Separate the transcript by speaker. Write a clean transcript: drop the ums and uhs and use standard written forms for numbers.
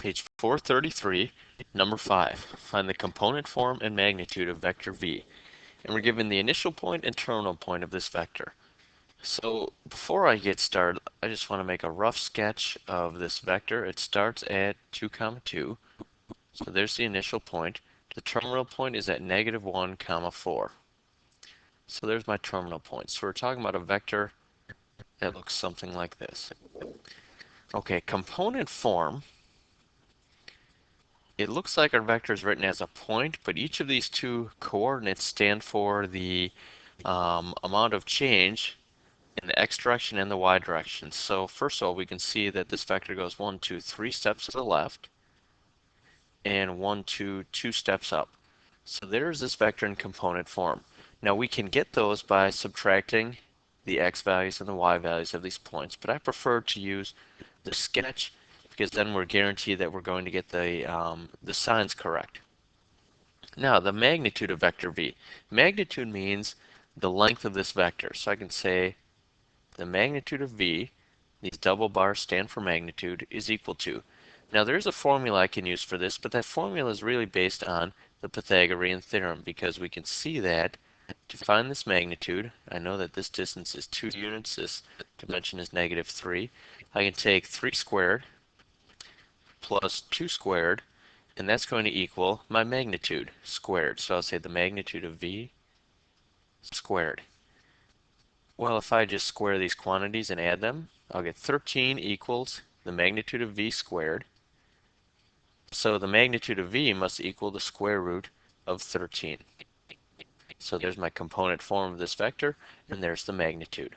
Speaker 1: Page 433, number 5. Find the component form and magnitude of vector v. And we're given the initial point and terminal point of this vector. So before I get started, I just want to make a rough sketch of this vector. It starts at 2, 2. So there's the initial point. The terminal point is at -1, 4. So there's my terminal point. So we're talking about a vector that looks something like this. Okay, component form. It looks like our vector is written as a point, but each of these two coordinates stand for the amount of change in the x direction and the y direction. So first of all, we can see that this vector goes 1, 2, 3 steps to the left, and 1, 2, 2 steps up. So there's this vector in component form. Now we can get those by subtracting the x values and the y values of these points, but I prefer to use the sketch because then we're guaranteed that we're going to get the signs correct. Now the magnitude of vector v. Magnitude means the length of this vector. So I can say the magnitude of v, these double bars stand for magnitude, is equal to. Now there's a formula I can use for this, but that formula is really based on the Pythagorean theorem because we can see that to find this magnitude, I know that this distance is 2 units, this dimension is -3. I can take 3 squared plus 2 squared, and that's going to equal my magnitude squared. So I'll say the magnitude of v squared. Well, if I just square these quantities and add them, I'll get 13 equals the magnitude of v squared. So the magnitude of v must equal the square root of 13. So there's my component form of this vector, and there's the magnitude.